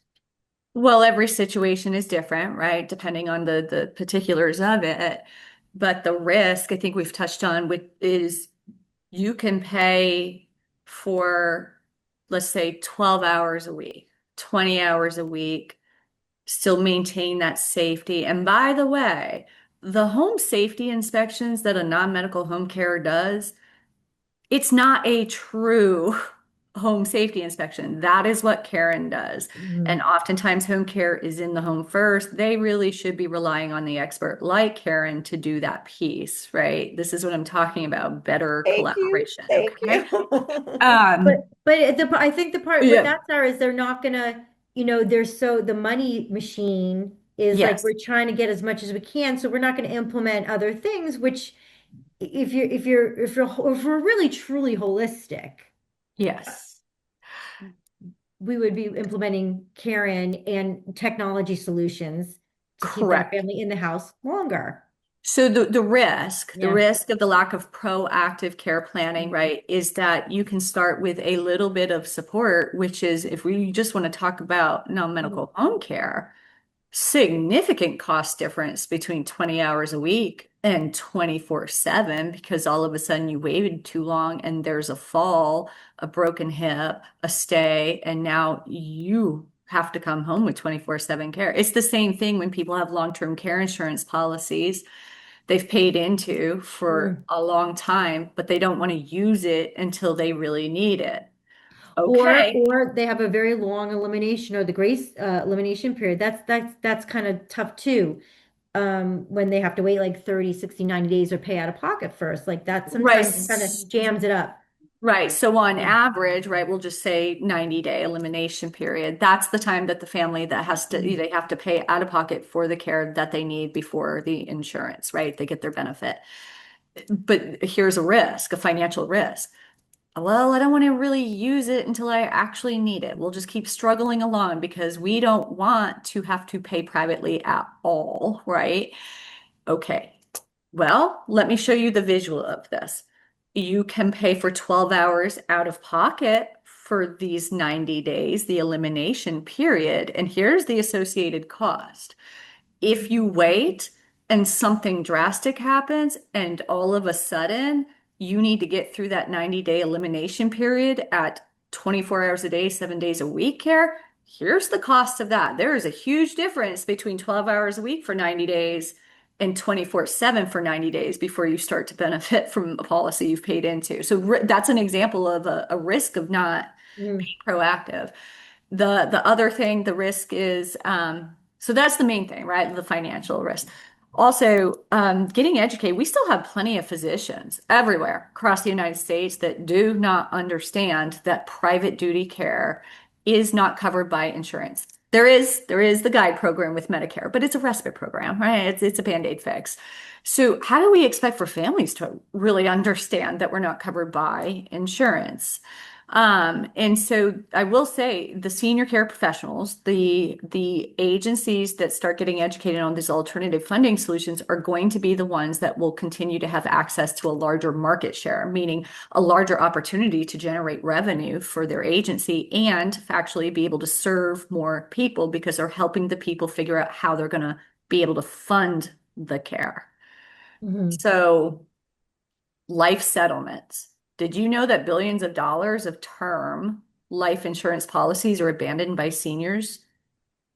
Well, every situation is different, right? Depending on the particulars of it. But the risk, I think we've touched on, with is you can pay for, let's say, 12 hours a week, 20 hours a week, still maintain that safety. And by the way, the home safety inspections that a non-medical home care does, it's not a true home safety inspection. That is what Karen does. And Mhm. oftentimes home care is in the home first. They really should be relying on the expert like Karen to do that piece, right? This is what I'm talking about, better Thank you. collaboration, Thank okay? you. I think the part with Yeah. that, Sarah, is they're not gonna, the money machine is like Yes. we're trying to get as much as we can, so we're not going to implement other things, which if we're really truly holistic, Yes. we would be implementing Karen and technology solutions to keep that Correct. family in the house longer. So the Yeah. risk of the lack of proactive care planning, right, is that you can start with a little bit of support, which is if we just want to talk about non-medical home care, significant cost difference between 20 hours a week and 24/7 because all of a sudden you waited too long and there's a fall, a broken hip, a stay, and now you have to come home with 24/7 care. It's the same thing when people have long-term care insurance policies they've paid into for Mm. a long time, but they don't want to use it until they really need it. Or Okay. or they have a very long elimination or the grace elimination period. That's kind of tough too. When they have to wait like 30, 60, 90 days or pay out of pocket first. Like that Right. sometimes kind of jams it up. Right. So on Mm. average, right, we'll just say 90-day elimination period. That's the time that the family that has to, Mm. they have to pay out of pocket for the care that they need before the insurance, right? They get their benefit. But here's a risk, a financial risk. Well, I don't want to really use it until I actually need it. We'll just keep struggling along because we don't want to have to pay privately at all, right? Okay. Well, let me show you the visual of this. You can pay for 12 hours out of pocket for these 90 days, the elimination period, and here's the associated cost. If you wait and something drastic happens, and all of a sudden you need to get through that 90-day elimination period at 24 hours a day, 7 days a week care, here's the cost of that. There is a huge difference between 12 hours a week for 90 days and 24/7 for 90 days before you start to benefit from a policy you've paid into. So that's an example of a risk of not Mm. being proactive. The other thing, the risk is so that's the main thing, right? The financial risk. Also, getting educated, we still have plenty of physicians everywhere across the United States that do not understand that private duty care is not covered by insurance. There is the guide program with Medicare, but it's a respite program, right? It's a Band-Aid fix. So how do we expect for families to really understand that we're not covered by insurance? And so I will say the senior care professionals, the agencies that start getting educated on these alternative funding solutions are going to be the ones that will continue to have access to a larger market share, meaning a larger opportunity to generate revenue for their agency and actually be able to serve more people because they're helping the people figure out how they're going to be able to fund the care. Mhm. So life settlements. Did you know that billions of dollars of term life insurance policies are abandoned by seniors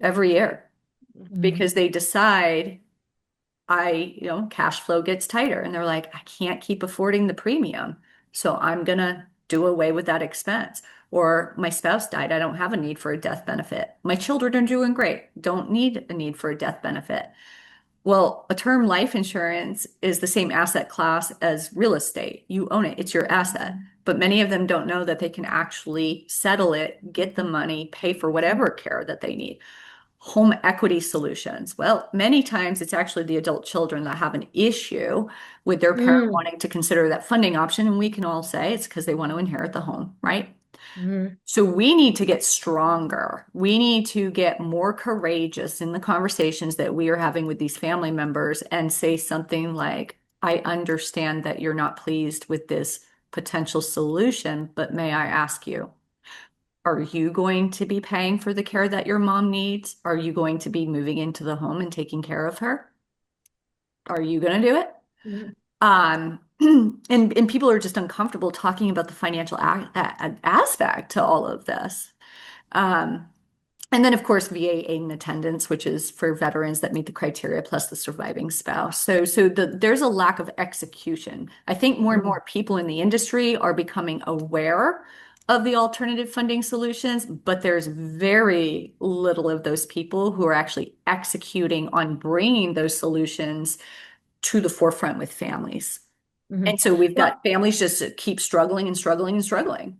every year Mhm. because they decide cash flow gets tighter and they're like, I can't keep affording the premium. So I'm gonna do away with that expense. Or my spouse died. I don't have a need for a death benefit. My children are doing great. Don't need a need for a death benefit. Well, a term life insurance is the same asset class as real estate. You own it, it's your asset. But many of them don't know that they can actually settle it, get the money, pay for whatever care that they need. Home equity solutions. Well, many times it's actually the adult children that have an issue with their parent Mm. wanting to consider that funding option. And we can all say it's because they want to inherit the home, right? Mhm. So we need to get stronger. We need to get more courageous in the conversations that we are having with these family members and say something like, I understand that you're not pleased with this potential solution, but may I ask you, are you going to be paying for the care that your mom needs? Are you going to be moving into the home and taking care of her? Are you going to do it? Mhm. Um, and people are just uncomfortable talking about the financial aspect to all of this. Um, and then, of course, VA aid and attendance, which is for veterans that meet the criteria, plus the surviving spouse. There's a lack of execution. I think more and Mhm. more people in the industry are becoming aware of the alternative funding solutions, but there's very little of those people who are actually executing on bringing those solutions to the forefront with families. And Mhm. so we've got Well, families just that keep struggling and struggling and struggling.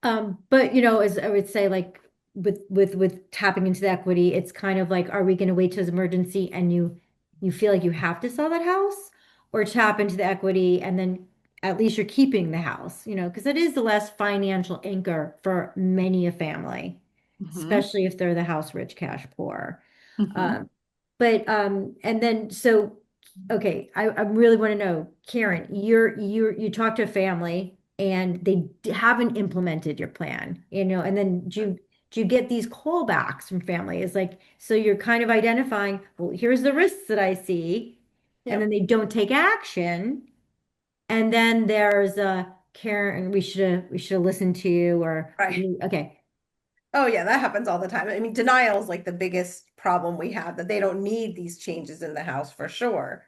but as I would say, like with tapping into the equity, it's kind of like, are we going to wait till it's emergency and you feel like you have to sell that house, or tap into the equity and then at least you're keeping the house, because it is the last financial anchor for many a family, Mhm. especially if they're the house rich, cash poor. Mhm. Um, but and then so okay, I really want to know, Karen, you talk to a family and they haven't implemented your plan, and then do you get these callbacks from family? It's like, so you're kind of identifying, well, here's the risks that I see, and then Yep. they don't take action, and then there's a Karen, we should have listened to you, or Right. okay. Oh yeah, that happens all the time. I mean, denial is like the biggest problem we have, that they don't need these changes in the house for sure.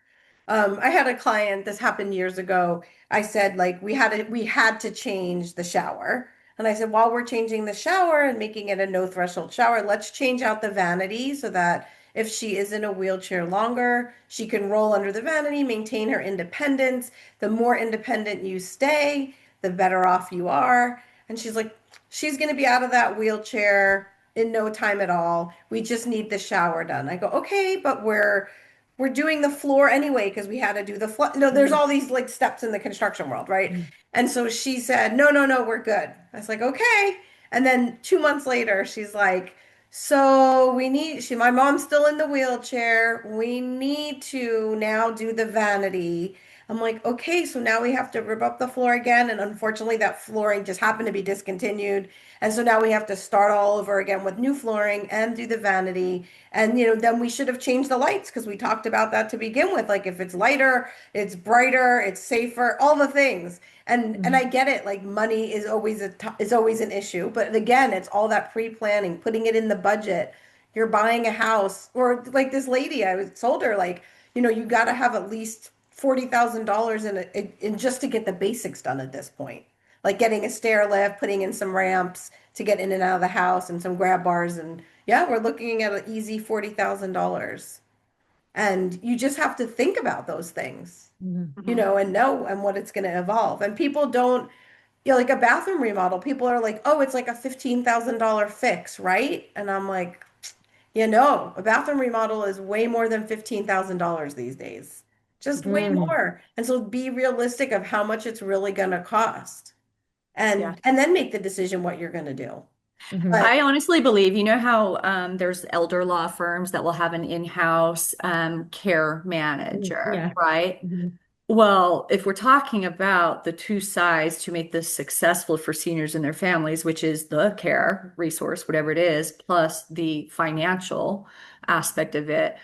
I had a client, this happened years ago. I said like we had to change the shower. And I said, while we're changing the shower and making it a no threshold shower, let's change out the vanity so that if she is in a wheelchair longer, she can roll under the vanity, maintain her independence. The more independent you stay, the better off you are. And she's like, she's going to be out of that wheelchair in no time at all. We just need the shower done. I go, okay, but we're doing the floor anyway because we had to do the floor. No, there's Mhm. all these like steps in the construction world, right? And so she said, no, no, no, we're good. I was like, okay. And then 2 months later, she's like, so my mom's still in the wheelchair. We need to now do the vanity. I'm like, okay, so now we have to rip up the floor again. And unfortunately, that flooring just happened to be discontinued. And so now we have to start all over again with new flooring and do the vanity. And, then we should have changed the lights because we talked about that to begin with. Like if it's lighter, it's brighter, it's safer, all the things. And I Mhm. get it. Like money is always an issue. But again, it's all that pre-planning, putting it in the budget. You're buying a house, or like this lady, I was told her like, you got to have at least $40,000 in just to get the basics done at this point. Like getting a stair lift, putting in some ramps to get in and out of the house and some grab bars. And yeah, we're looking at an easy $40,000. And you just have to think about those things, Mhm. Mhm. and know and what it's going to evolve. And people don't, like a bathroom remodel, people are like, oh, it's like a $15,000 fix, right? And I'm like, a bathroom remodel is way more than $15,000 these days. Just way Mhm. more. And so be realistic of how much it's really going to cost Yeah. and then make the decision what you're going to do. Mhm. But I honestly believe, you know how there's elder law firms that will have an in-house care Mhm. manager, Yeah. right? Mhm. Well, if we're talking about the two sides to make this successful for seniors and their families, which is the care resource, whatever it is, plus the financial aspect of it,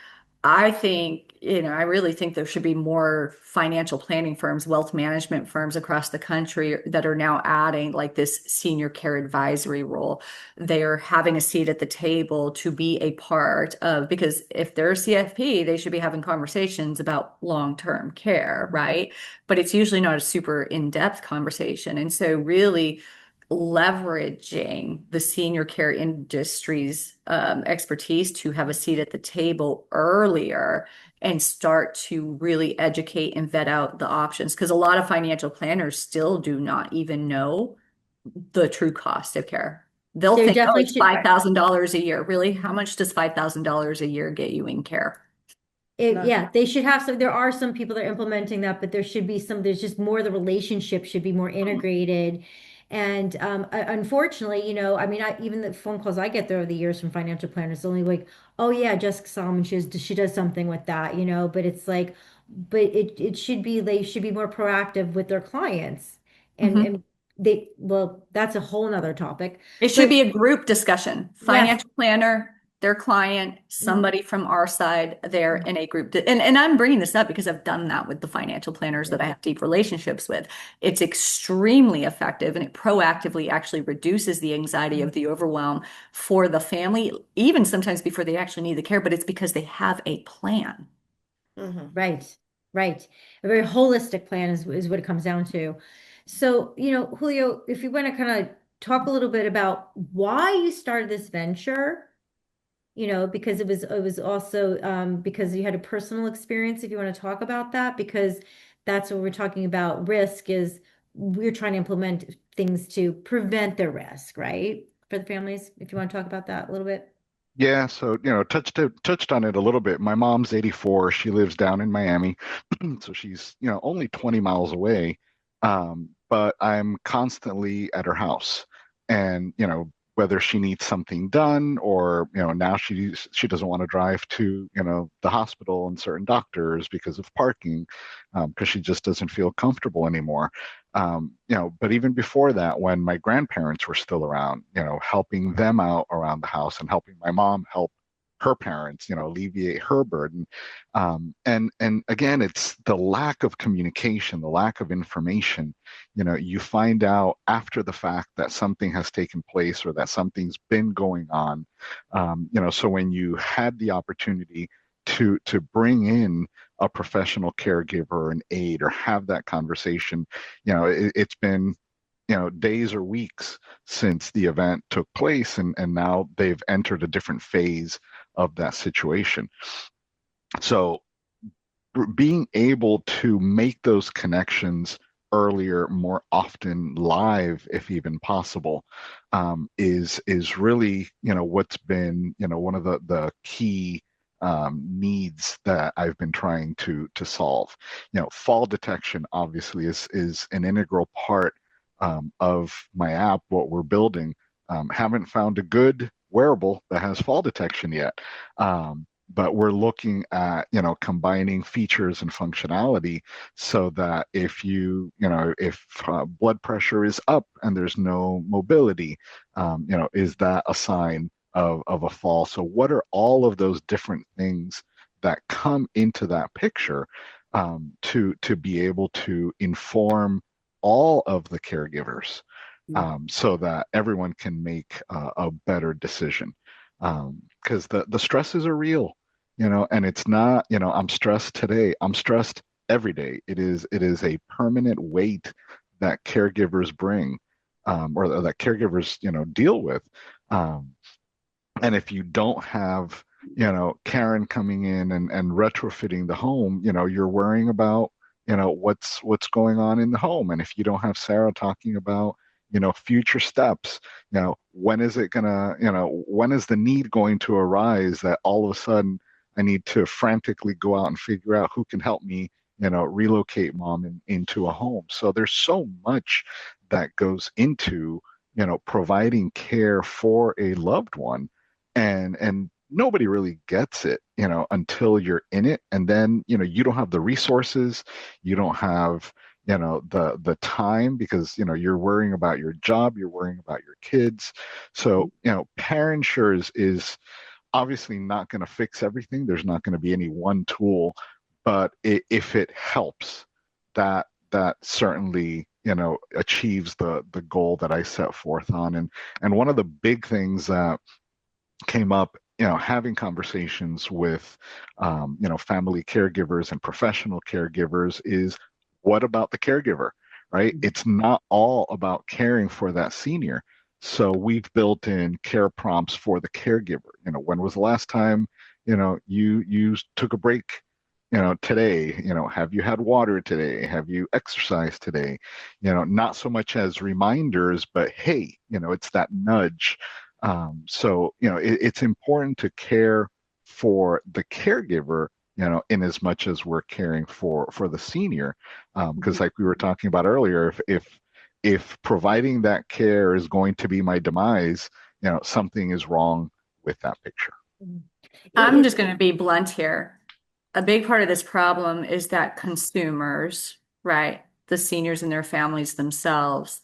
I think, I really think there should be more financial planning firms, wealth management firms across the country that are now adding like this senior care advisory role. They're having a seat at the table to be a part of, because if they're a CFP, they should be having conversations about long-term care, right? But it's usually not a super in-depth conversation. And so really leveraging the senior care industry's expertise to have a seat at the table earlier and start to really educate and vet out the options. Because a lot of financial planners still do not even know the true cost of care. They'll There think, oh, definitely it's should. $5,000 a year. Really? How much does $5,000 a year get you in care? no. Yeah, they should have some. There are some people that are implementing that, but there should be some. There's just more. The relationship should be more integrated, and unfortunately, I mean, even the phone calls I get there over the years from financial planners, only like, oh yeah, Jessica Solomon, she does something with that, but it's like, but it should be they should be more proactive with their clients, and Mhm. and they well, that's a whole nother topic, It should but be a group discussion. yes. Financial planner, their client, Mm, somebody from our side, they're in a group. And I'm bringing this up because I've done that with the financial planners that I have deep relationships with. It's extremely effective and it proactively actually reduces the anxiety of the overwhelm for the family, even sometimes before they actually need the care, but it's because they have a plan. Mhm. right, right. A very holistic plan is what it comes down to. So, Julio, if you want to kind of talk a little bit about why you started this venture, because it was also because you had a personal experience, if you want to talk about that, because that's what we're talking about. Risk is we're trying to implement things to prevent the risk, right? For the families, if you want to talk about that a little bit. Yeah, so touched on it a little bit. My mom's 84. She lives down in Miami, so she's only 20 miles away. But I'm constantly at her house, and whether she needs something done or now she doesn't want to drive to the hospital and certain doctors because of parking, because she just doesn't feel comfortable anymore. But even before that, when my grandparents were still around, helping them out around the house and helping my mom help her parents, alleviate her burden. And again, it's the lack of communication, the lack of information. You find out after the fact that something has taken place or that something's been going on. So when you had the opportunity to bring in a professional caregiver or an aide or have that conversation, it's been days or weeks since the event took place, and now they've entered a different phase of that situation. So being able to make those connections earlier, more often, live, if even possible, is really what's been one of the key needs that I've been trying to solve. Fall detection obviously is an integral part of my app. What we're building, haven't found a good wearable that has fall detection yet. But we're looking at combining features and functionality so that if blood pressure is up and there's no mobility, is that a sign of a fall? So what are all of those different things that come into that picture, to be able to inform all of the caregivers, so that everyone can make a better decision, because the stresses are real, and it's not, I'm stressed today, I'm stressed every day. It is a permanent weight that caregivers bring, or that caregivers deal with, um, and if you don't have Karen coming in and retrofitting the home, you're worrying about, what's going on in the home. And if you don't have Sarah talking about, future steps, when is it gonna, when is the need going to arise that all of a sudden I need to frantically go out and figure out who can help me, relocate mom into a home. So there's so much that goes into, providing care for a loved one. And nobody really gets it, until you're in it. And then, you don't have the resources, you don't have, the time because, you're worrying about your job, you're worrying about your kids. So, ParentSure is obviously not going to fix everything. There's not going to be any one tool, but if it helps, that certainly, achieves the goal that I set forth on. And one of the big things that came up, having conversations with, family caregivers and professional caregivers is, what about the caregiver, right? It's not all about caring for that senior. So we've built in care prompts for the caregiver. When was the last time, you took a break, today? Have you had water today? Have you exercised today? Not so much as reminders, but hey, it's that nudge. So, it's important to care for the caregiver, in as much as we're caring for the senior. Because like we were talking about earlier, if providing that care is going to be my demise, something is wrong with that picture. I'm just going to be blunt here. A big part of this problem is that consumers, right, the seniors and their families themselves,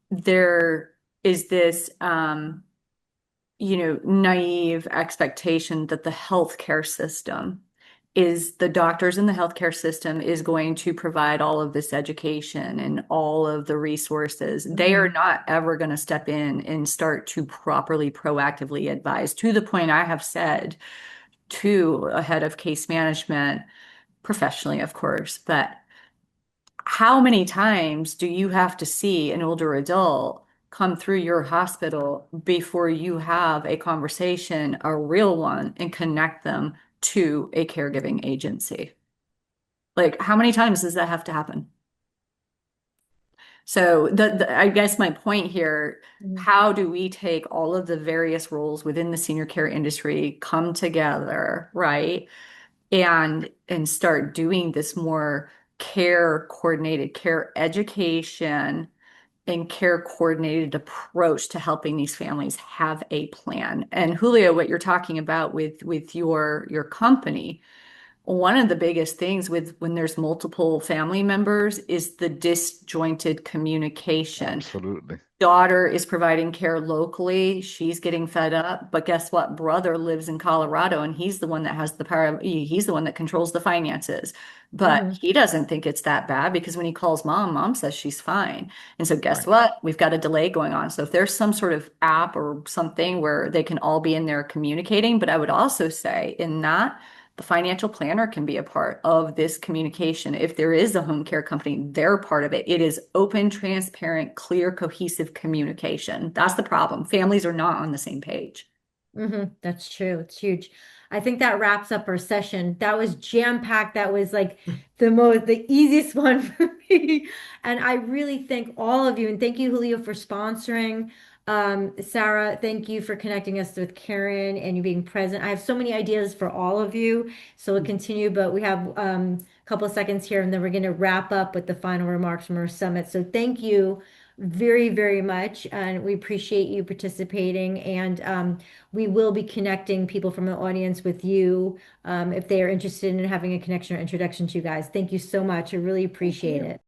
there is this, naive expectation that the healthcare system the doctors in the healthcare system is going to provide all of this education and all of the resources. They are not ever going to step in and start to properly, proactively advise, to the point I have said to a head of case management, professionally, of course, but how many times do you have to see an older adult come through your hospital before you have a conversation, a real one, and connect them to a caregiving agency? Like, how many times does that have to happen? So I guess my point here, how do we take all of the various roles within the senior care industry, come together, right? And start doing this more care coordinated care education and care coordinated approach to helping these families have a plan. And Julio, what you're talking about with your company, one of the biggest things with when there's multiple family members is the disjointed communication. Absolutely. Daughter is providing care locally. She's getting fed up, but guess what? Brother lives in Colorado and he's the one that has the power. He's the one that controls the finances, but he doesn't think it's that bad because when he calls mom, mom says she's fine. And so guess what? We've got a delay going on. So if there's some sort of app or something where they can all be in there communicating, but I would also say in that, the financial planner can be a part of this communication. If there is a home care company, they're part of it. It is open, transparent, clear, cohesive communication. That's the problem. Families are not on the same page. That's true. It's huge. I think that wraps up our session. That was jam-packed. That was like the easiest one for me. And I really thank all of you. And thank you, Julio, for sponsoring. Sarah, thank you for connecting us with Karen and you being present. I have so many ideas for all of you, so we'll continue, but we have a couple of seconds here and then we're going to wrap up with the final remarks from our summit. So thank you very, very much. And we appreciate you participating. And we will be connecting people from the audience with you if they are interested in having a connection or introduction to you guys. Thank you so much. I really appreciate it.